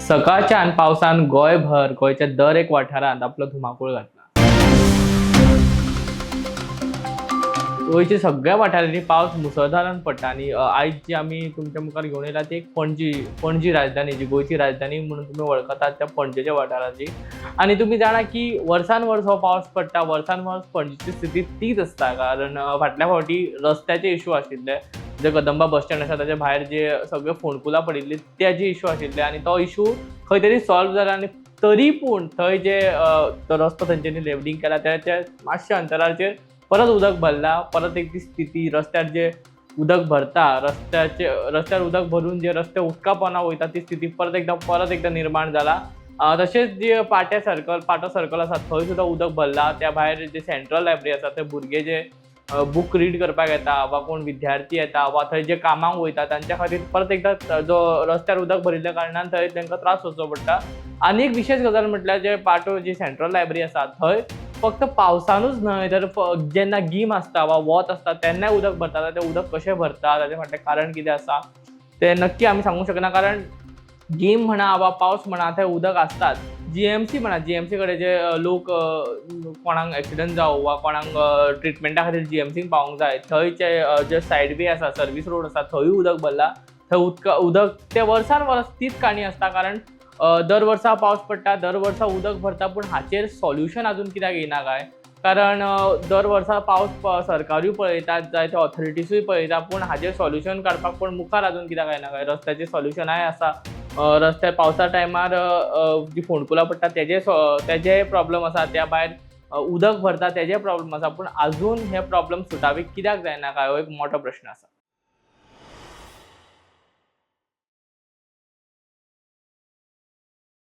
सकाळच्यान पावसान गोंयभर गोंयच्या दर एक वाठारांत आपलो धुमाकूळ घातला. गोंयच्या सगळ्या वाठारांनी पावस मुसळधारान पडटा आनी आयज जी आमी तुमच्या मुखार घेवन येयला ती एक पणजी राजधानी, जी गोंयची राजधानी म्हणून तुमी वळखतात त्या पणजेच्या वाठाराची. आनी तुमी जाणा की वर्सान वर्स हो पावस पडटा, वर्सान वर्स पणजेची स्थिती तीच आसता. कारण फाटल्या फावटी रस्त्याचे इश्यू आशिल्ले, जे कदंबा बस स्टँड आसा ताच्या भायर जे सगळे फोंडकुलां पडिल्ली त्याचे इश्यू आशिल्ले आनी तो इश्यू खंय तरी सॉल्व जाला. आनी तरी पूण थंय जे तो रस्तो तेंच्यांनी लेवलिंग केला त्या मातशा अंतराचेर परत उदक भरला. परत एक ती स्थिती रस्त्यार जे उदक भरता, रस्त्यार उदक भरून जे रस्ते उदका पोंदा वयता ती स्थिती परत एकदा निर्माण जाला. तशेंच जे पाटो सर्कल आसा थंय सुद्दां उदक भरला. त्या भायर जे सेंट्रल लायब्ररी आसा थंय भुरगे जे बूक रीड करपाक येता वा कोण विद्यार्थी येता वा थंय जे कामाक वयता तांच्या खातीर परत एकदा जो रस्त्यार उदक भरिल्ल्या कारणान थंय तांकां त्रास सोंसचो पडटा. आनी एक विशेष गजाल म्हटल्यार जे पाटो जी सेंट्रल लायब्ररी आसा थंय फक्त पावसानूच न्हय तर जेन्ना गीम आसता वा वत आसता तेन्नाय उदक भरता. तें उदक कशें भरता ताचे फाटलें कारण कितें आसा तें नक्की आमी सांगूंक शकना. कारण गीम म्हणा वा पावस म्हणा थंय उदक आसताच. जीएमसी म्हणा, जीएमसी कडेन जे लोक कोणाक एक्सिडंट जावं वा कोणाक ट्रिटमेंटा खातीर जीएमसीन पावोंक जाय थंयचे जे सायड वे आसा, सर्वीस रोड आसा थंयूय उदक भरला. थंय उदक ते वर्सान वर्स तीच काणी आसता. कारण दर वर्सा पावस पडटा, दर वर्सा उदक भरता, पूण हाचेर सॉल्युशन आजून कित्याक येना काय? कारण दर वर्सा पावस सरकारूय पळयतात, जायते ऑथॉरिटीजूय पळयता, पूण हाचेर सॉल्युशन काडपाक कोण मुखार आजून कित्याक येना काय? रस्त्याचें सॉल्युशनाय आसा. रस्त्यार पावसा टायमार जी फोंडकुलां पडटा तेजे प्रॉब्लम आसा. त्या भायर उदक भरता तेजे प्रॉब्लम आसा. पूण आजून हे प्रॉब्लम सुटावे कित्याक जायना काय हो एक मोठो प्रश्न आसा.